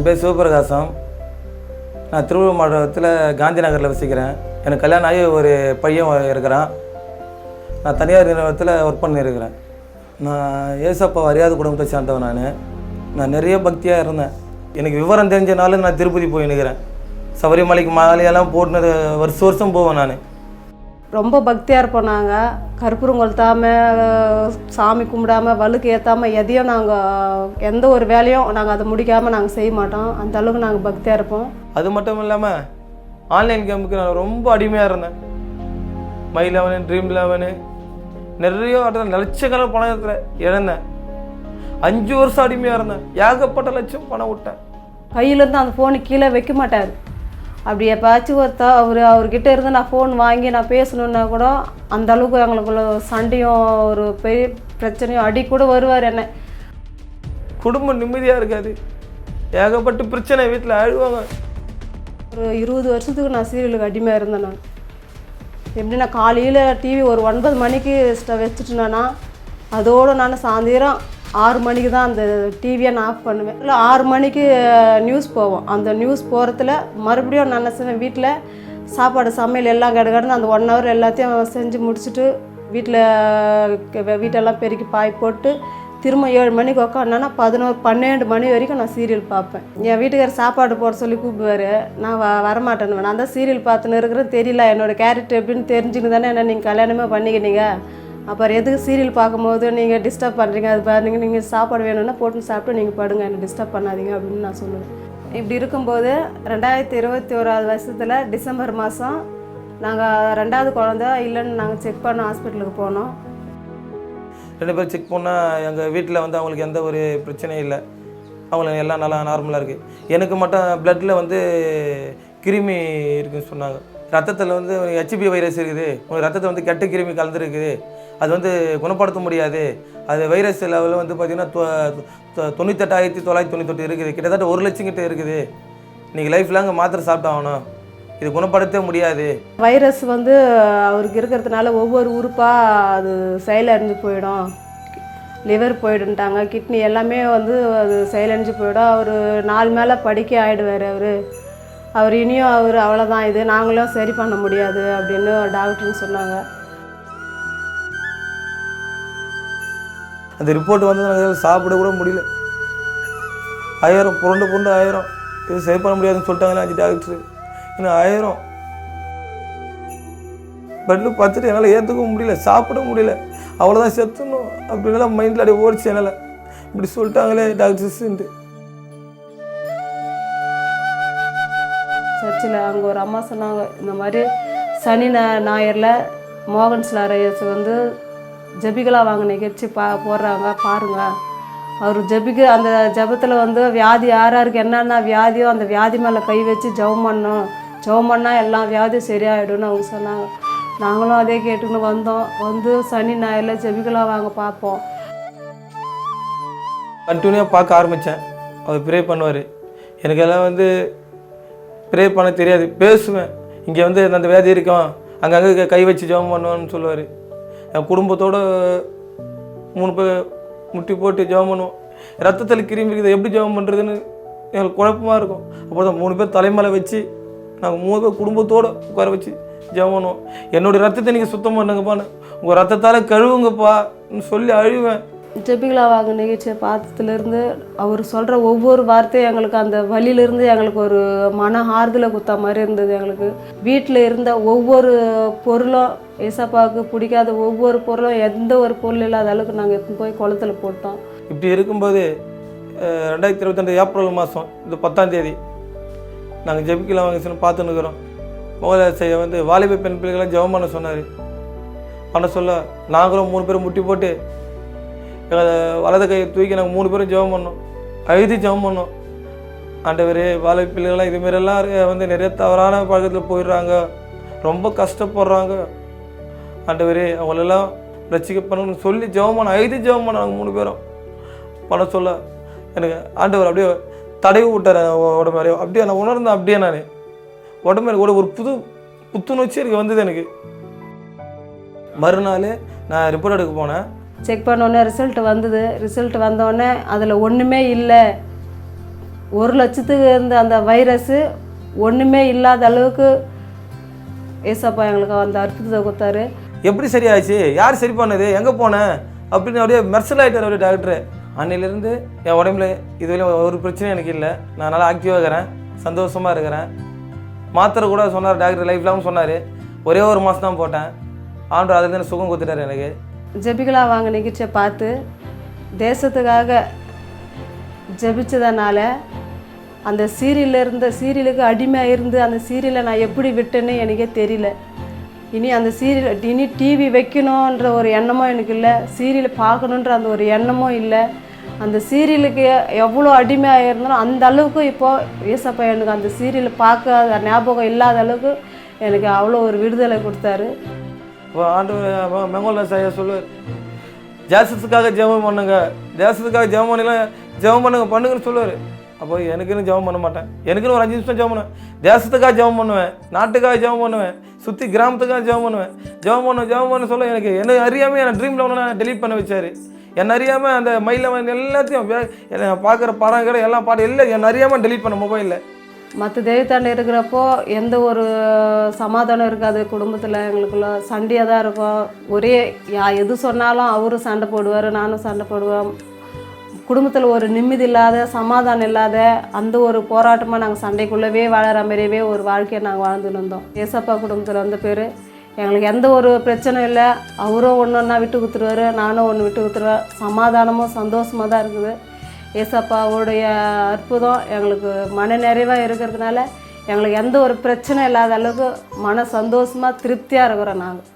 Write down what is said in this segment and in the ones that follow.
பேர் சிவபிரகாசம். நான் திருவள்ளூர் மாவட்டத்தில் காந்தி நகரில் வசிக்கிறேன். எனக்கு கல்யாணம் ஆகி ஒரு பையன் இருக்கிறான். நான் தனியார் நிறுவனத்தில் ஒர்க் பண்ணியிருக்கிறேன். நான் ஏசப்பா அறியாத குடும்பத்தை சேர்ந்தவன். நான் நிறைய பக்தியாக இருந்தேன். எனக்கு விவரம் தெரிஞ்சனால நான் திருப்பதி போயின்னுக்கிறேன். சபரிமலைக்கு மாலையெல்லாம் போட்டுனது வருஷம் போவேன். நான் ரொம்ப பக்தியாக இருப்போம். நாங்கள் கற்பூரம் கொளுத்தாமல், சாமி கும்பிடாமல், வழுக்கு ஏற்றாமல் எதையும் நாங்கள் எந்த ஒரு வேலையும் நாங்கள் அதை முடிக்காமல் நாங்கள் செய்ய மாட்டோம். அந்த அளவுக்கு நாங்கள் பக்தியாக இருப்போம். அது மட்டும் இல்லாமல் ஆன்லைன் கேமுக்கு நான் ரொம்ப அடிமையாக இருந்தேன். மை 11, ட்ரீம் 11 நிறைய லட்சக்கணக்கில் பணத்தில் இழந்தேன். 5 வருஷம் அடிமையாக இருந்தேன். ஏகப்பட்ட லட்சம் பணம் விட்டேன். கையிலேருந்து அந்த ஃபோனு கீழே வைக்க மாட்டார். அப்படி எப்போச்சும் அவர்கிட்ட இருந்து நான் ஃபோன் வாங்கி நான் பேசணுன்னா கூட அந்த அளவுக்கு எங்களுக்குள்ள சண்டையும் ஒரு பெரிய பிரச்சனையும் அடி கூட வருவார். என்ன குடும்பம் நிம்மதியாக இருக்காது. ஏகப்பட்ட பிரச்சனை, வீட்டில் அழுவாங்க. ஒரு 20 வருஷத்துக்கு நான் சீரியலுக்கு அடிமையாக இருந்தேன். நான் எப்படின்னா காலையில் டிவி ஒரு 9 மணிக்கு வச்சுட்டேன்னா அதோடு நான் சாயந்தரம் 6 மணிக்கு தான் அந்த டிவியை நான் ஆஃப் பண்ணுவேன். இல்லை 6 மணிக்கு நியூஸ் போவோம். அந்த நியூஸ் போகிறதுல மறுபடியும் நான் என்ன செய்வேன், வீட்டில் சாப்பாடு சமையல் எல்லாம் கிடன்னு அந்த 1 ஹவர் எல்லாத்தையும் செஞ்சு முடிச்சுட்டு வீட்டெல்லாம் பெருக்கி பாய் போட்டு திரும்ப 7 மணிக்கு உட்காந்தேன்னா 11, 12 மணி வரைக்கும் நான் சீரியல் பார்ப்பேன். என் வீட்டுக்காரர் சாப்பாடு போட சொல்லி கூப்பிடுவார். நான் வரமாட்டேன்னு. நான் தான் சீரியல் பார்த்துன்னு இருக்கிறேன். தெரியல என்னோடய கேரக்டர் எப்படின்னு தெரிஞ்சுன்னு தானே என்ன நீங்கள் கல்யாணமே பண்ணிக்கினீங்க. அப்புறம் எதுக்கு சீரியல் பார்க்கும்போது நீங்கள் டிஸ்டர்ப் பண்ணுறீங்க, அது பாருங்க, நீங்கள் சாப்பாடு வேணும்னா போட்டு சாப்பிட்டு நீங்கள் படுங்க, என்னை டிஸ்டர்ப் பண்ணாதீங்க அப்படின்னு நான் சொல்லுவேன். இப்படி இருக்கும்போது 2021 வருஷத்தில் டிசம்பர் மாதம் நாங்கள் 2வது குழந்தை இல்லைன்னு நாங்கள் செக் பண்ண ஹாஸ்பிட்டலுக்கு போனோம். 2 பேர் செக் பண்ணால் எங்கள் வீட்டில் அவங்களுக்கு எந்த ஒரு பிரச்சனையும் இல்லை. அவங்களுக்கு எல்லாம் நல்லா நார்மலாக இருக்குது. எனக்கு மட்டும் ப்ளட்டில் கிருமி இருக்குதுன்னு சொன்னாங்க. ரத்தத்தில் ஹெச்பி வைரஸ் இருக்குது. உங்கள் ரத்தத்தில் கெட்ட கிருமி கலந்துருக்குது. அது குணப்படுத்த முடியாது. அது வைரஸ் லெவலில் பார்த்திங்கன்னா 98,998 இருக்குது. கிட்டத்தட்ட 1 லட்சம் கிட்ட இருக்குது. நீங்கள் லைஃப் லாங் மாத்திரை சாப்பிட்டாகணும். இது குணப்படுத்த முடியாது. வைரஸ் அவருக்கு இருக்கிறதுனால ஒவ்வொரு உறுப்பாக அது செயலறிஞ்சு போயிடும். லிவர் போயிடுன்ட்டாங்க. கிட்னி எல்லாமே அது செயலறிஞ்சு போயிடும். அவர் 4 மேலே படிக்க ஆகிடுவார். அவர் இனியும் அவ்வளோதான், இது நாங்களும் சரி பண்ண முடியாது அப்படின்னு டாக்டர்னு சொன்னாங்க. அந்த ரிப்போர்ட் நாங்கள் சாப்பிட கூட முடியல. 1000 புரண்டு 1000 இது சரி பண்ண முடியாதுன்னு சொல்லிட்டாங்களே 5 டாக்டரு. இன்னும் 1000 பெட்டில் பார்த்துட்டு என்னால் ஏற்றுக்கவும் முடியல, சாப்பிட முடியல. அவ்வளோதான் செத்துணும் அப்படின்லாம் மைண்டில் அப்படியே ஓடிச்சு. என்னால் இப்படி சொல்லிட்டாங்களே டாக்டர்ஸுன்ட்டு. சர்ச்சில் அங்கே ஒரு அம்மா சொன்னாங்க, இந்த மாதிரி சனி ஞாயிறில் மோகன் ஸ்லாரையஸ் ஜபிகளா வாங்க நிகழ்ச்சி போடுறாங்க பாருங்க. அவர் அந்த ஜபத்தில் வியாதி யாராருக்கு என்னென்ன வியாதியோ அந்த வியாதி மேலே கை வச்சு ஜெபம் பண்ணோம். ஜெபம் பண்ணால் எல்லா வியாதியும் சரியாயிடும்னு அவங்க சொன்னாங்க. நாங்களும் அதே கேட்டுன்னு வந்தோம். சனி ஞாயிறில் ஜபிகளா வாங்க பார்ப்போம். கண்டினியூவாக பார்க்க ஆரம்பித்தேன். அவர் ப்ரே பண்ணுவார். எனக்கு எல்லாம் ப்ரே பண்ண தெரியாது. பேசுவேன். இங்கே அந்த வியாதி இருக்கும், அங்கங்கே கை வச்சு ஜெபம் பண்ணுவான்னு சொல்லுவார். என் குடும்பத்தோடு 3 பேர் முட்டி போட்டு ஜெபம் பண்ணுவோம். ரத்தத்தில் கிருமி இருக்குது, எப்படி ஜெபம் பண்ணுறதுன்னு எங்களுக்கு குழப்பமாக இருக்கும். அப்போ தான் 3 பேர் தலைமையில வச்சு நாங்கள் 3 பேர் குடும்பத்தோடு உட்கார வச்சு ஜெபம் பண்ணுவோம். என்னுடைய ரத்தத்தை நீங்கள் சுத்தம் பண்ணுங்கப்பான்னு, உங்கள் ரத்தத்தால் கழுவுங்கப்பான்னு சொல்லி அழுவேன். ஜபிகளா வாங்க நிகழ்ச்சியை பார்த்ததுலேருந்து அவர் சொல்கிற ஒவ்வொரு வார்த்தையும் எங்களுக்கு அந்த வழியிலேருந்து எங்களுக்கு ஒரு மன ஆறுதலை கொடுத்தா மாதிரி இருந்தது. எங்களுக்கு வீட்டில் இருந்த ஒவ்வொரு பொருளும், ஏசப்பாவுக்கு பிடிக்காத ஒவ்வொரு பொருளும், எந்த ஒரு பொருள் இல்லாத அளவுக்கு நாங்கள் எடுத்து போய் குளத்தில் போட்டோம். இப்படி இருக்கும்போது 2022 ஏப்ரல் மாதம் இது 10ஆம் தேதி நாங்கள் ஜபிக்கலாம் வாங்க பார்த்துன்னு இருக்கிறோம். மோகலாசையை வாலிப பெண் பிள்ளைகளை ஜெபம் பண்ண சொன்னார். பண்ண சொல்ல நாங்களும் 3 பேரும் முட்டி போட்டு வலது கையை தூக்கி நாங்கள் 3 பேரும் ஜெபம் பண்ணோம். அழுது ஜெபம் பண்ணோம். ஆண்டவரே, வாலிப பிள்ளைகள்லாம் இதுமாரிலாம் நிறைய தவறான பழக்கத்தில் போயிடுறாங்க, ரொம்ப கஷ்டப்படுறாங்க. ஆண்டவரே, அவங்களெல்லாம் ரசிக்க பண்ணணும்னு சொல்லி ஜெபம் பண்ண, அழுது ஜெபம் பண்ண நாங்கள் 3 பேரும் பண்ண சொல்ல எனக்கு ஆண்டவர் அப்படியே தடவி விட்டார் உடம்பு. அப்படியே நான் உணர்ந்தேன். அப்படியே நான் உடம்பு கூட ஒரு புத்துணர்ச்சி எனக்கு வந்தது. எனக்கு மறுநாள் நான் ரிப்போர்ட் எடுக்க போனேன். செக் பண்ணோன்னே ரிசல்ட் வந்தது. ரிசல்ட் வந்தோடனே அதில் ஒன்றுமே இல்லை, 1 லட்சத்துக்கு இருந்த அந்த வைரஸு ஒன்றுமே இல்லாத அளவுக்கு ஏசப்பா எங்களுக்கு அந்த அற்புதத்தை கொடுத்தாரு. எப்படி சரியாச்சு, யார் சரி பண்ணது, எங்கே போனேன் அப்படின்னு அப்படியே மெர்சல் ஆகிட்டார் ஒரு டாக்டரு. அன்னையிலேருந்து என் உடம்புல இதுவரையும் ஒரு பிரச்சனையும் எனக்கு இல்லை. நான் நல்லா ஆக்டிவாக இருக்கிறேன், சந்தோஷமாக இருக்கிறேன். மாத்திரை கூட சொன்னார் டாக்டர், லைஃப் லாங் சொன்னார். ஒரே ஒரு மாதம் தான் போட்டேன். ஆண்டவர் அதுலேருந்து சுகம் கொடுத்துட்டார் எனக்கு. ஜெபிக்கலாம் வாங்க நிகழ்ச்சியை பார்த்து தேசத்துக்காக ஜெபிச்சதனால அந்த சீரியலுக்கு அடிமையாக இருந்து அந்த சீரியலை நான் எப்படி விட்டேன்னு எனக்கே தெரியல. இனி அந்த இனி டிவி வைக்கணுன்ற ஒரு எண்ணமும் எனக்கு இல்லை, சீரியல் பார்க்கணுன்ற அந்த ஒரு எண்ணமும் இல்லை. அந்த சீரியலுக்கு எவ்வளோ அடிமையாக இருந்தாலும் அந்த அளவுக்கு இப்போது ஏசப்பா எனக்கு அந்த சீரியல் பார்க்க ஞாபகம் இல்லாத அளவுக்கு எனக்கு அவ்வளோ ஒரு விடுதலை கொடுத்தாரு. இப்போ ஆண்டவர் மெங்கோல சாயா சொல்லுவார், தேசத்துக்காக ஜெபம் பண்ணுங்க, தேசத்துக்காக ஜெபம் பண்ணலாம், ஜெபம் பண்ணுங்கன்னு சொல்லுவார். அப்போ எனக்குன்னு ஜெபம் பண்ண மாட்டேன், எனக்குன்னு ஒரு 5 நிமிஷம் ஜெபம் பண்ணுவேன். தேசத்துக்காக ஜெபம் பண்ணுவேன், நாட்டுக்காக ஜெபம் பண்ணுவேன், சுற்றி கிராமத்துக்காக ஜெபம் பண்ணுவேன். ஜெபம் பண்ண சொல்ல எனக்கு என்ன அறியாமல் என் ட்ரீமில் ஒன்று நான் டெலீட் பண்ண வச்சார். என்ன அறியாமல் அந்த மயில எல்லாத்தையும் என்னை பார்க்குற படம் எல்லாம் பாட்டு எல்லாம் என்ன அறியாமல் டெலீட் பண்ண மொபைலில். மற்ற தெய்வத்தாண்ட இருக்கிறப்போ எந்த ஒரு சமாதானம் இருக்காது குடும்பத்தில், எங்களுக்குள்ள சண்டையாக தான் இருக்கும். ஒரே எது சொன்னாலும் அவரும் சண்டை போடுவார், நானும் சண்டை போடுவேன். குடும்பத்தில் ஒரு நிம்மதி இல்லாத, சமாதானம் இல்லாத அந்த ஒரு போராட்டமாக நாங்கள் சண்டைக்குள்ளவே வாழற மாதிரியே ஒரு வாழ்க்கையை நாங்கள் வாழ்ந்துன்னு இருந்தோம். ஏசப்பா குடும்பத்தில் வந்த பேர் எங்களுக்கு எந்த ஒரு பிரச்சனையும் இல்லை. அவரும் ஒன்று ஒன்றா விட்டு கொடுத்துருவார், நானும் ஒன்று விட்டு கொடுத்துருவேன். சமாதானமும் சந்தோஷமாக தான் இருக்குது. ஏசப்பாவுடைய அற்புதம் எங்களுக்கு மன நிறைவாக இருக்கிறதுனால எங்களுக்கு எந்த ஒரு பிரச்சனை இல்லாத அளவுக்கு மன சந்தோஷமாக திருப்தியாக இருக்கிறோம் நாங்கள்.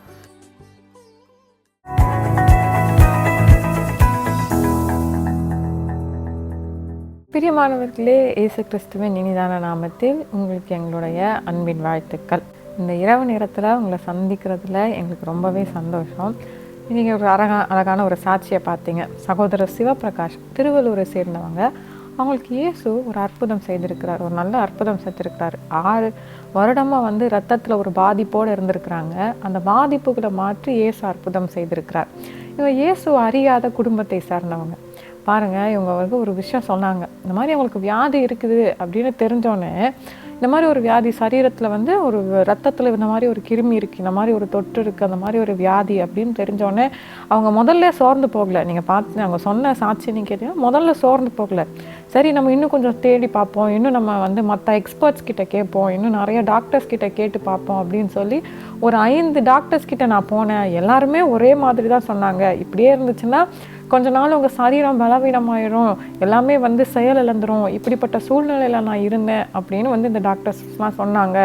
பிரியமானவர்களே, இயேசு கிறிஸ்துவின் இனிதான நாமத்தில் உங்களுக்கு எங்களுடைய அன்பின் வாழ்த்துக்கள். இந்த இரவு நேரத்தில் உங்களை சந்திக்கிறதுல எங்களுக்கு ரொம்பவே சந்தோஷம். இன்றைக்கி ஒரு அழகான ஒரு சாட்சியை பார்த்தீங்க. சகோதரர் சிவபிரகாஷ் திருவள்ளூரை சேர்ந்தவங்க. அவங்களுக்கு இயேசு ஒரு அற்புதம் செய்திருக்கிறார், ஒரு நல்ல அற்புதம் செஞ்சுருக்கிறார். 6 வருடமாக ரத்தத்தில் ஒரு பாதிப்போடு இருந்திருக்கிறாங்க. அந்த பாதிப்புகளை மாற்றி இயேசு அற்புதம் செய்திருக்கிறார். இவங்க இயேசு அறியாத குடும்பத்தை சார்ந்தவங்க. பாருங்கள், இவங்க ஒரு விஷயம் சொன்னாங்க. இந்த மாதிரி அவங்களுக்கு வியாதி இருக்குது அப்படின்னு தெரிஞ்சோன்னே, இந்த மாதிரி ஒரு வியாதி சரீரத்தில் ஒரு ரத்தத்தில் இந்த மாதிரி ஒரு கிருமி இருக்குது, இந்த மாதிரி ஒரு தொற்று இருக்குது, அந்த மாதிரி ஒரு வியாதி அப்படின்னு தெரிஞ்சோடனே அவங்க முதல்ல சோர்ந்து போகலை. நீங்கள் பார்த்து அவங்க சொன்ன சாட்சி நீங்கள் கேட்டீங்கன்னா முதல்ல சோர்ந்து போகலை. சரி, நம்ம இன்னும் கொஞ்சம் தேடி பார்ப்போம், இன்னும் நம்ம மற்ற எக்ஸ்பர்ட்ஸ் கிட்ட கேட்போம், இன்னும் நிறைய டாக்டர்ஸ் கிட்ட கேட்டு பார்ப்போம் அப்படின்னு சொல்லி ஒரு 5 டாக்டர்ஸ் கிட்ட நான் போனேன். எல்லாருமே ஒரே மாதிரி தான் சொன்னாங்க, இப்படியே இருந்துச்சுன்னா கொஞ்ச நாள் உங்கள் சரீரம் பலவீனமாயிரும், எல்லாமே செயல் இழந்துரும், இப்படிப்பட்ட சூழ்நிலையில் நான் இருந்தேன் அப்படின்னு இந்த டாக்டர்ஸ்லாம் சொன்னாங்க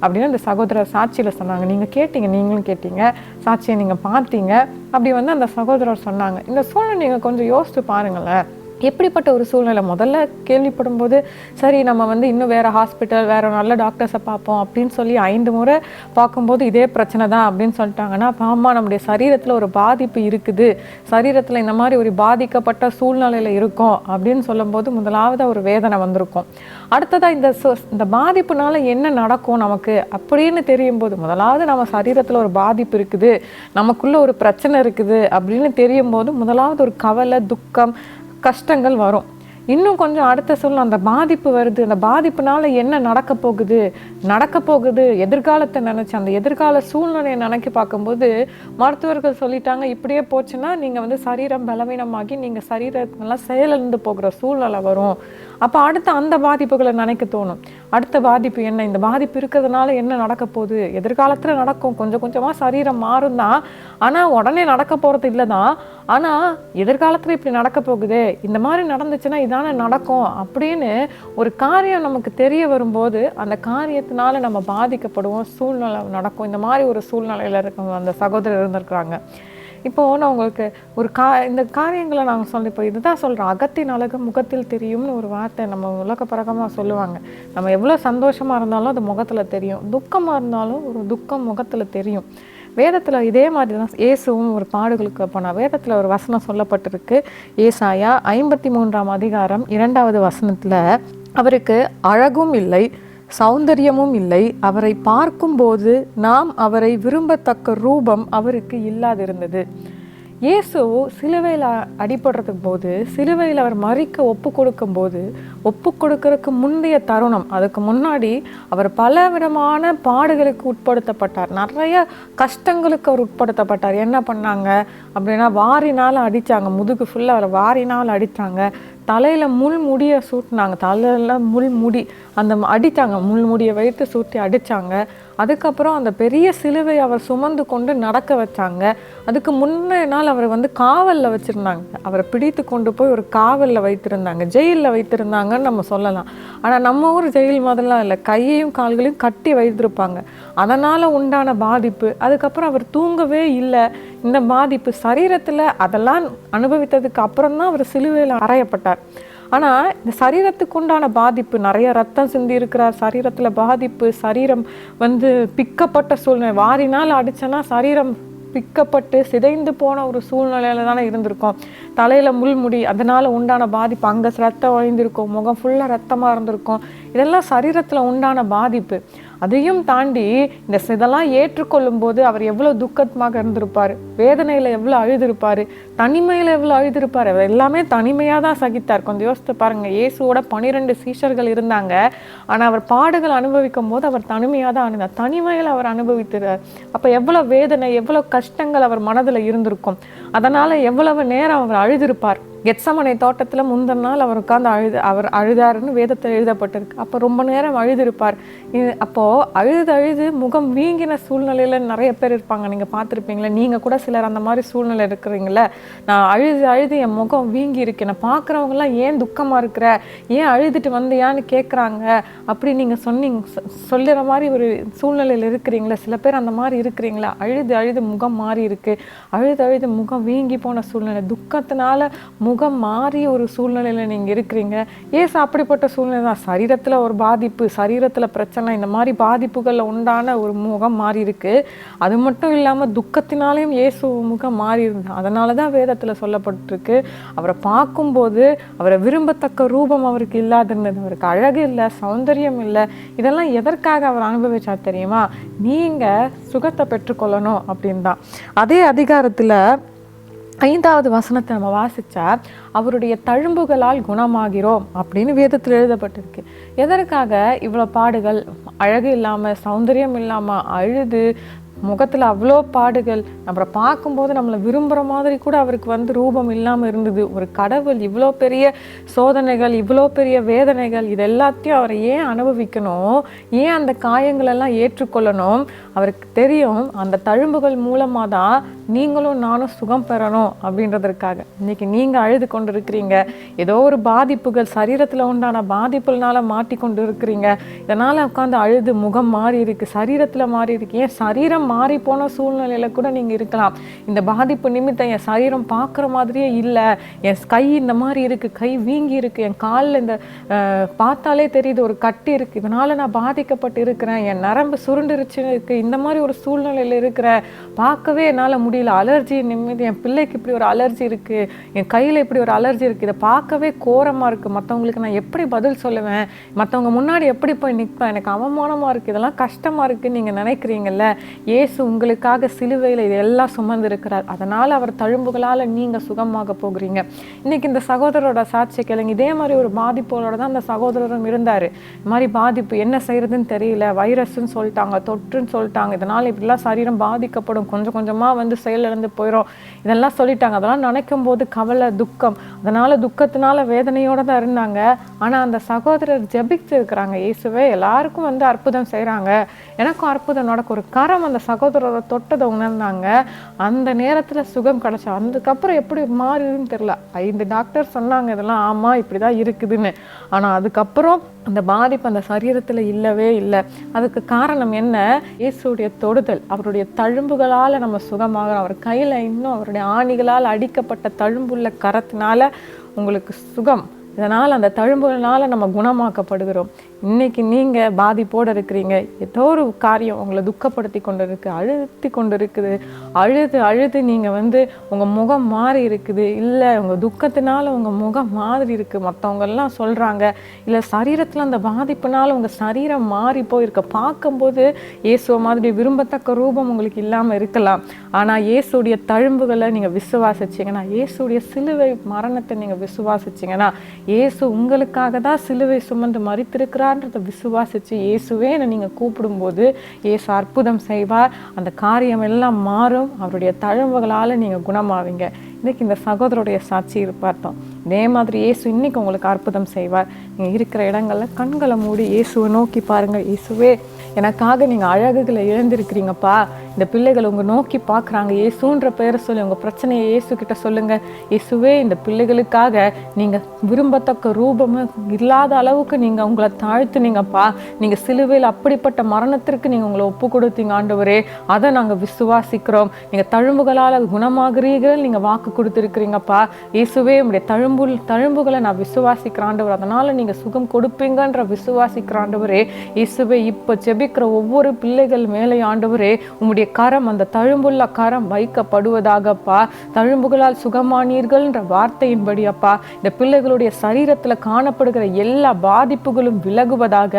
அப்படின்னு இந்த சகோதரர் சாட்சியில் சொன்னாங்க. நீங்களும் கேட்டீங்க, சாட்சியை நீங்கள் பார்த்தீங்க. அப்படி அந்த சகோதரர் சொன்னாங்க. இந்த சூழ்நிலை நீங்கள் கொஞ்சம் யோசித்து பாருங்களேன். எப்படிப்பட்ட ஒரு சூழ்நிலை. முதல்ல கேள்விப்படும் போது சரி நம்ம இன்னும் வேறு ஹாஸ்பிட்டல், வேறு நல்ல டாக்டர்ஸை பார்ப்போம் அப்படின்னு சொல்லி 5 முறை பார்க்கும்போது இதே பிரச்சனை தான் அப்படின்னு சொல்லிட்டாங்கன்னா, ஆமாம் நம்முடைய சரீரத்தில் ஒரு பாதிப்பு இருக்குது, சரீரத்தில் இந்த மாதிரி ஒரு பாதிக்கப்பட்ட சூழ்நிலையில் இருக்கும் அப்படின்னு சொல்லும்போது முதலாவது ஒரு வேதனை வந்திருக்கும். அடுத்ததாக இந்த பாதிப்புனால என்ன நடக்கும் நமக்கு அப்படின்னு தெரியும் போது, முதலாவது நம்ம சரீரத்தில் ஒரு பாதிப்பு இருக்குது, நமக்குள்ள ஒரு பிரச்சனை இருக்குது அப்படின்னு தெரியும் போது முதலாவது ஒரு கவலை, துக்கம், கஷ்டங்கள் வரும். இன்னும் கொஞ்சம் அடுத்த சொல்ல அந்த பாதிப்பு வருது, அந்த பாதிப்புனால என்ன நடக்க போகுது எதிர்காலத்தை நினச்சி அந்த எதிர்கால சூழ்நிலையை நினைக்க பார்க்கும்போது மருத்துவர்கள் சொல்லிட்டாங்க, இப்படியே போச்சுன்னா நீங்கள் சரீரம் பலவீனமாகி நீங்கள் சரீரத்தினெல்லாம் செயலிழந்து போகிற சூழ்நிலை வரும். அப்போ அடுத்த அந்த பாதிப்புகளை நினைக்க தோணும். அடுத்த பாதிப்பு என்ன, இந்த பாதிப்பு இருக்கிறதுனால என்ன நடக்க போகுது, எதிர்காலத்தில் நடக்கும், கொஞ்சம் கொஞ்சமாக சரீரம் மாறும் தான், ஆனால் உடனே நடக்க போகிறது இல்லை தான், ஆனால் எதிர்காலத்தில் இப்படி நடக்க போகுது, இந்த மாதிரி நடந்துச்சுன்னா இதானே நடக்கும் அப்படின்னு ஒரு காரியம் நமக்கு தெரிய வரும்போது அந்த காரியத்தினால நம்ம பாதிக்கப்படுவோம், சூழ்நிலை நடக்கும். இந்த மாதிரி ஒரு சூழ்நிலையில் இருக்க அந்த சகோதரர் இருந்திருக்கிறாங்க. இப்போது நான் உங்களுக்கு இந்த காரியங்களை நாங்கள் சொல்லி இப்போ இதுதான் சொல்கிறோம், அகத்தின் அழகு முகத்தில் தெரியும்னு ஒரு வார்த்தை நம்ம உலக பரகமாக சொல்லுவாங்க. நம்ம எவ்வளோ சந்தோஷமாக இருந்தாலும் அது முகத்தில் தெரியும், துக்கமாக இருந்தாலும் ஒரு துக்கம் முகத்தில் தெரியும். வேதத்தில் இதே மாதிரி தான் இயேசுவும் ஒரு பாடுகளுக்கு போனால் வேதத்தில் ஒரு வசனம் சொல்லப்பட்டிருக்கு. ஏசாயா 53ஆம் அதிகாரம் 2வது வசனத்தில், அவருக்கு அழகும் இல்லை, சௌந்தரியமும் இல்லை, அவரை பார்க்கும்போது நாம் அவரை விரும்பத்தக்க ரூபம் அவருக்கு இல்லாதிருந்தது. இயேசு சிலுவையில் அடிபடுறதுக்கு போது, சிலுவையில் அவர் மரிக்க ஒப்பு கொடுக்கும்போது, ஒப்பு கொடுக்கறதுக்கு முந்தைய தருணம், அதுக்கு முன்னாடி அவர் பல விதமான பாடுகளுக்கு உட்படுத்தப்பட்டார். நிறைய கஷ்டங்களுக்கு அவர் உட்படுத்தப்பட்டார். என்ன பண்ணாங்க அப்படின்னா, வாரினால் அடித்தாங்க, முதுகு ஃபுல்லாக அவரை வாரினால் அடித்தாங்க. தலையில் முள் முடியை சூட்டினாங்க, தலையில் முள் முடி அந்த அடித்தாங்க, முள் முடியை வைத்து சூட்டி அடித்தாங்க. அதுக்கப்புறம் அந்த பெரிய சிலுவை அவர் சுமந்து கொண்டு நடக்க வச்சாங்க. அதுக்கு முன்னைய நாள் அவர் காவலில் வச்சுருந்தாங்க. அவரை பிடித்து கொண்டு போய் ஒரு காவலில் வைத்திருந்தாங்க, ஜெயிலில் வைத்திருந்தாங்கன்னு நம்ம சொல்லலாம். ஆனால் நம்ம ஊர் ஜெயில் மாதிரிலாம் இல்லை, கையையும் கால்களையும் கட்டி வைத்திருப்பாங்க. அதனால் உண்டான பாதிப்பு, அதுக்கப்புறம் அவர் தூங்கவே இல்லை. இந்த பாதிப்பு சரீரத்தில் அதெல்லாம் அனுபவித்ததுக்கு அப்புறம் தான் அவர் சிலுவையில் அறையப்பட்டார். ஆனால் இந்த சரீரத்துக்கு உண்டான பாதிப்பு, நிறைய ரத்தம் சிந்தி இருக்கிறார், சரீரத்தில் பாதிப்பு, சரீரம் பிக்கப்பட்ட சூழ்நிலை, வாரினால் அடிச்சனா சரீரம் பிக்கப்பட்டு சிதைந்து போன ஒரு சூழ்நிலையில தானே இருந்திருக்கும். தலையில் முள்முடி, அதனால் உண்டான பாதிப்பு, அங்கே ரத்தம் வழிந்திருக்கும், முகம் ஃபுல்லாக ரத்தமாக இருந்திருக்கும். இதெல்லாம் சரீரத்தில் உண்டான பாதிப்பு. அதையும் தாண்டி இதெல்லாம் ஏற்றுக்கொள்ளும் போது அவர் எவ்வளோ துக்கமாக இருந்திருப்பார், வேதனையில் எவ்வளோ அழுதிருப்பார், தனிமையில் எவ்வளோ அழுதிருப்பார். அவர் எல்லாமே தனிமையாக தான் சகித்தார். கொஞ்சம் யோசித்து பாருங்கள், இயேசுவோட 12 சீஷர்கள் இருந்தாங்க. ஆனால் அவர் பாடுகள் அனுபவிக்கும் போது அவர் தனிமையாக தான் அழுந்தார், தனிமையில் அவர் அனுபவித்தார். அப்போ எவ்வளோ வேதனை, எவ்வளோ கஷ்டங்கள் அவர் மனதில் இருந்திருக்கும். அதனால் எவ்வளவு நேரம் அவர் அழுதிருப்பார். கெத்சமனை தோட்டத்தில் முந்தின நாள் அவர் உட்கார்ந்து அவர் அழுதாருன்னு வேதத்தில் எழுதப்பட்டிருக்கு. அப்போ ரொம்ப நேரம் அழுதிருப்பார். அப்போது அழுது முகம் வீங்கின சூழ்நிலையில் நிறைய பேர் இருப்பாங்க, நீங்கள் பார்த்துருப்பீங்களே. நீங்கள் கூட சிலர் அந்த மாதிரி சூழ்நிலை இருக்கிறீங்களே. நான் அழுது என் முகம் வீங்கி இருக்கேன், நான் பார்க்குறவங்களாம் ஏன் துக்கமாக இருக்கிற, ஏன் அழுதுட்டு வந்தியான்னு கேட்குறாங்க அப்படி நீங்கள் சொல்லுற மாதிரி ஒரு சூழ்நிலையில் இருக்கிறீங்களா? சில பேர் அந்த மாதிரி இருக்கிறீங்களா? அழுது முகம் மாறி இருக்கு, அழுது முகம் வீங்கி போன சூழ்நிலை, துக்கத்தினால முகம் மாறி ஒரு சூழ்நிலையில் நீங்கள் இருக்கிறீங்க. ஏசு அப்படிப்பட்ட சூழ்நிலை தான். சரீரத்தில் ஒரு பாதிப்பு, சரீரத்தில் பிரச்சனை, இந்த மாதிரி பாதிப்புகளில் உண்டான ஒரு முகம் மாறி இருக்கு. அது மட்டும் இல்லாமல் துக்கத்தினாலேயும் இயேசு முகம் மாறி இருந்தார். அதனால தான் வேதத்தில் சொல்லப்பட்டிருக்கு, அவரை பார்க்கும்போது அவரை விரும்பத்தக்க ரூபம் அவருக்கு இல்லாதிருந்தது, அவருக்கு அழகு இல்லை, சௌந்தரியம் இல்லை. இதெல்லாம் எதற்காக அவர் அனுபவிச்சா தெரியுமா? நீங்கள் சுகத்தை பெற்றுக்கொள்ளணும் அப்படின்னு தான். அதே அதிகாரத்தில் 5வது வசனத்தை நம்ம வாசித்தா, அவருடைய தழும்புகளால் குணமாகிறோம் அப்படின்னு வேதத்தில் எழுதப்பட்டிருக்கு. எதற்காக இவ்வளோ பாடுகள், அழகு இல்லாமல், சௌந்தரியம் இல்லாமல், அழுது முகத்தில் அவ்வளோ பாடுகள், நம்மளை பார்க்கும்போது நம்மளை விரும்புகிற மாதிரி கூட அவருக்கு ரூபம் இல்லாமல் இருந்தது. ஒரு கடவுள் இவ்வளோ பெரிய சோதனைகள், இவ்வளோ பெரிய வேதனைகள், இது எல்லாத்தையும் அவரை ஏன் அனுபவிக்கணும், ஏன் அந்த காயங்களெல்லாம் ஏற்றுக்கொள்ளணும்? அவருக்கு தெரியும், அந்த தழும்புகள் மூலமாக தான் நீங்களும் நானும் சுகம் பெறணும் அப்படின்றதற்காக. இன்றைக்கி நீங்கள் அழுது கொண்டு இருக்கிறீங்க, ஏதோ ஒரு பாதிப்புகள், சரீரத்தில் உண்டான பாதிப்புனால மாட்டி கொண்டு இருக்கிறீங்க. இதனால் உட்காந்து அழுது முகம் மாறி இருக்குது, சரீரத்தில் மாறி இருக்கு. ஏன் சரீரம் மாறி போன சூழ்நிலையில கூட நீங்க இருக்கலாம். இந்த பாதிப்பு நிமித்தம் என் சரீரம் பார்க்குற மாதிரியே இல்லை, என் கை இந்த மாதிரி இருக்கு, கை வீங்கி இருக்கு, என் காலில் இந்த பார்த்தாலே தெரியுது ஒரு கட்டி இருக்கு, இதனால நான் பாதிக்கப்பட்டு இருக்கிறேன், என் நரம்பு சுருண்டுருச்சு இருக்கு, இந்த மாதிரி ஒரு சூழ்நிலையில் இருக்கிறேன், பார்க்கவே என்னால் முடியல, அலர்ஜி நிமித்தம் என் பிள்ளைக்கு இப்படி ஒரு அலர்ஜி இருக்கு, என் கையில் இப்படி ஒரு அலர்ஜி இருக்கு, இதை பார்க்கவே கோரமாக இருக்கு, மற்றவங்களுக்கு நான் எப்படி பதில் சொல்லுவேன், மற்றவங்க முன்னாடி எப்படி போய் நிற்பேன், எனக்கு அவமானமாக இருக்குது, இதெல்லாம் கஷ்டமாக இருக்குன்னு நீங்கள் நினைக்கிறீங்கல்ல. இயேசு உங்களுக்காக சிலுவையில் இதெல்லாம் சுமந்திருக்கிறார். அதனால் அவர் தழும்புகளால் நீங்கள் சுகமாக போகிறீங்க. இன்றைக்கி இந்த சகோதரரோட சாட்சி கேளுங்க. இதே மாதிரி ஒரு பாதிப்போட தான் அந்த சகோதரரும் இருந்தார். இது மாதிரி பாதிப்பு என்ன செய்கிறதுன்னு தெரியல, வைரஸ்ன்னு சொல்லிட்டாங்க, தொற்றுன்னு சொல்லிட்டாங்க, இதனால் இப்படிலாம் சரீரம் பாதிக்கப்படும், கொஞ்சம் கொஞ்சமாக செயலிழந்து போயிடும், இதெல்லாம் சொல்லிட்டாங்க. அதெல்லாம் நினைக்கும் போது கவலை, துக்கம், அதனால் துக்கத்தினால வேதனையோடு தான் இருந்தாங்க. ஆனால் அந்த சகோதரர் ஜெபிச்சு இருக்கிறாங்க, இயேசுவே எல்லாருக்கும் அற்புதம் செய்கிறாங்க, எனக்கும் அற்புதம் நடக்கும். ஒரு கரம் அந்த சகோதரரை தொட்டதை உணர்ந்தாங்க. அந்த நேரத்தில் சுகம் கிடைச்சா. அதுக்கப்புறம் எப்படி மாறிதுன்னு தெரியல. 5 டாக்டர் சொன்னாங்க இதெல்லாம் ஆமாம் இப்படி தான் இருக்குதுன்னு. ஆனால் அதுக்கப்புறம் அந்த பாதிப்பு அந்த சரீரத்தில் இல்லவே இல்லை. அதுக்கு காரணம் என்ன? இயேசுடைய தொடுதல், அவருடைய தழும்புகளால் நம்ம சுகமாகிறோம். அவர் கையில் இன்னும் அவருடைய ஆணிகளால் அடிக்கப்பட்ட தழும்புள்ள கரத்தினால உங்களுக்கு சுகம். இதனால் அந்த தழும்புகளால் நம்ம குணமாக்கப்படுகிறோம். இன்னைக்கு நீங்கள் பாதிப்போடு இருக்கிறீங்க, ஏதோ ஒரு காரியம் உங்களை துக்கப்படுத்தி கொண்டு இருக்கு, அழுத்தி கொண்டு இருக்குது, அழுது நீங்கள் உங்கள் முகம் மாறி இருக்குது, இல்லை உங்கள் துக்கத்தினால உங்கள் முகம் மாதிரி இருக்குது, மற்றவங்கெல்லாம் சொல்கிறாங்க, இல்லை சரீரத்தில் அந்த பாதிப்புனால உங்கள் சரீரம் மாறி போயிருக்க, பார்க்கும்போது இயேசுவை மாதிரி விரும்பத்தக்க ரூபம் உங்களுக்கு இல்லாமல் இருக்கலாம். ஆனால் இயேசுடைய தழும்புகளை நீங்கள் விசுவாசிச்சிங்கன்னா, இயேசுடைய சிலுவை மரணத்தை நீங்கள் விசுவாசிச்சிங்கன்னா, இயேசு உங்களுக்காக தான் சிலுவை சுமந்து மரித்திருக்கிறான்றதை விசுவாசித்து இயேசுவே நீங்கள் கூப்பிடும்போது இயேசு அற்புதம் செய்வார். அந்த காரியம் எல்லாம் மாறும். அவருடைய தழும்புகளால் நீங்கள் குணமாவீங்க. இன்றைக்கி இந்த சகோதரருடைய சாட்சி பார்த்தோம். இதே மாதிரி இயேசு இன்னைக்கு உங்களுக்கு அற்புதம் செய்வார். நீங்கள் இருக்கிற இடங்களில் கண்களை மூடி இயேசுவை நோக்கி பாருங்கள். இயேசுவே, எனக்காக நீங்கள் அழகுகளை இழந்திருக்கிறீங்கப்பா. இந்த பிள்ளைகள் உங்கள் நோக்கி பார்க்குறாங்க. இயேசுன்ற பெயரை சொல்லி உங்கள் பிரச்சனையை இயேசுக்கிட்ட சொல்லுங்கள். இயேசுவே, இந்த பிள்ளைகளுக்காக நீங்கள் விரும்பத்தக்க ரூபமும் இல்லாத அளவுக்கு நீங்கள் உங்களை தாழ்த்துனீங்கப்பா. நீங்கள் சிலுவையில் அப்படிப்பட்ட மரணத்திற்கு நீங்கள் உங்களை ஒப்பு கொடுத்தீங்க ஆண்டவரே. அதை நாங்கள் விசுவாசிக்கிறோம். நீங்கள் தழும்புகளால் குணமாகிறீர்கள் நீங்கள் வாக்கு கொடுத்துருக்கிறீங்கப்பா. இயேசுவே, உங்களுடைய தழும்புகளை நான் விசுவாசிக்கிறேன் ஆண்டவர். அதனால் நீங்கள் சுகம் கொடுப்பீங்கன்ற விசுவாசிக்கிற ஆண்டவரே. இயேசுவே, இப்போ ஜெபிக்கிற ஒவ்வொரு பிள்ளைகள் மேலே ஆண்டவரே உம்முடைய கரம், அந்த தழும்புள்ள கரம் வைக்கப்படுவதாகப்பா. தழும்புகளால் சுகமானீர்கள்ன்ற வார்த்தையின்படி அப்பா, இந்த பிள்ளைகளுடைய சரீரத்தில் காணப்படுகிற எல்லா பாதிப்புகளும் விலகுவதாக.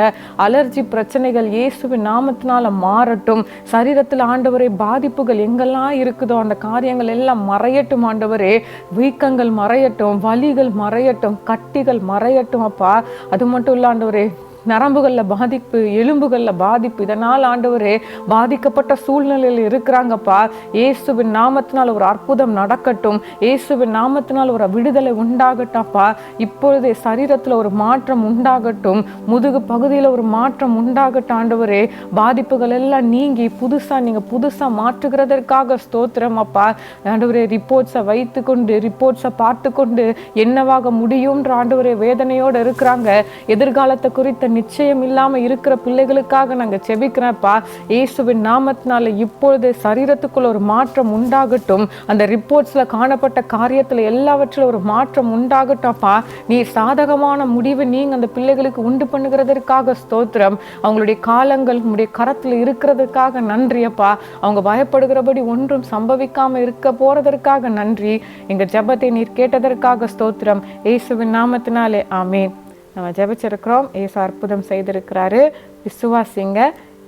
அலர்ஜி பிரச்சனைகள் இயேசுவின் நாமத்தினால மாறட்டும். சரீரத்தில் ஆண்டவரே பாதிப்புகள் எங்கெல்லாம் இருக்குதோ அந்த காரியங்கள் எல்லாம் மறையட்டும் ஆண்டவரே. வீக்கங்கள் மறையட்டும், வலிகள் மறையட்டும், கட்டிகள் மறையட்டும் அப்பா. அது மட்டும் இல்லை ஆண்டவரே, நரம்புகளில் பாதிப்பு, எலும்புகளில் பாதிப்பு, இதனால் ஆண்டவரே பாதிக்கப்பட்ட சூழ்நிலையில் இருக்கிறாங்கப்பா. இயேசுவின் நாமத்தினால் ஒரு அற்புதம் நடக்கட்டும். இயேசுவின் நாமத்தினால் ஒரு விடுதலை உண்டாகட்டப்பா. இப்பொழுதே சரீரத்தில் ஒரு மாற்றம் உண்டாகட்டும். முதுகு பகுதியில் ஒரு மாற்றம் உண்டாகட்டும் ஆண்டவரே. பாதிப்புகள் எல்லாம் நீங்கி புதுசாக மாற்றுகிறதற்காக ஸ்தோத்திரம் அப்பா. ஆண்டவரே, ரிப்போர்ட்ஸை வைத்துக்கொண்டு ரிப்போர்ட்ஸை பார்த்து கொண்டு என்னவாக முடியும்ன்ற ஆண்டவரே வேதனையோடு இருக்கிறாங்க. எதிர்காலத்தை குறித்த நிச்சயம் இல்லாம இருக்கிற பிள்ளைகளுக்காக நாங்க செபிக்கிறோம்ப்பா. இயேசுவின் நாமத்தினால இப்பொழுது சரீரத்துக்குள்ள ஒரு மாற்றம் உண்டாகட்டும். அந்த ரிப்போர்ட்ஸ்ல காணப்பட்ட காரியத்துல எல்லாவற்றிலும் ஒரு மாற்றம் உண்டாகட்டும்ப்பா. நீ சாதகமான முடிவு நீங்க அந்த பிள்ளைகளுக்கு உண்டு பண்ணுகிறதற்காக ஸ்தோத்திரம். அவங்களுடைய காலங்கள் உங்களுடைய கரத்துல இருக்கிறதுக்காக நன்றியப்பா. அவங்க பயப்படுகிறபடி ஒன்றும் சம்பவிக்காம இருக்க போறதற்காக நன்றி. எங்க ஜெபத்தை நீர் கேட்டதற்காக ஸ்தோத்திரம். இயேசுவின் நாமத்தினாலே ஆமேன். நம்ம ஜெபிச்சிருக்கிறோம். இயேசு அற்புதம் செய்திருக்கிறாரு. விசுவாசிங்க,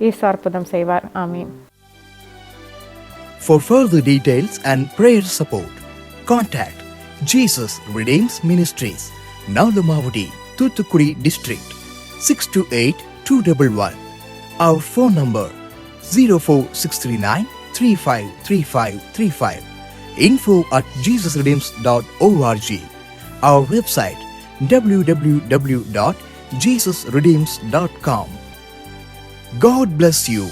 இயேசு அற்புதம் செய்வார். ஆமீன். For further details and prayer support, contact Jesus Redeems Ministries, Nalumavudi, Thoothukudi District, 628-211. Our phone number 04639 353535. info@jesusredeems.org. Our website www.jesusredeems.com. God bless you.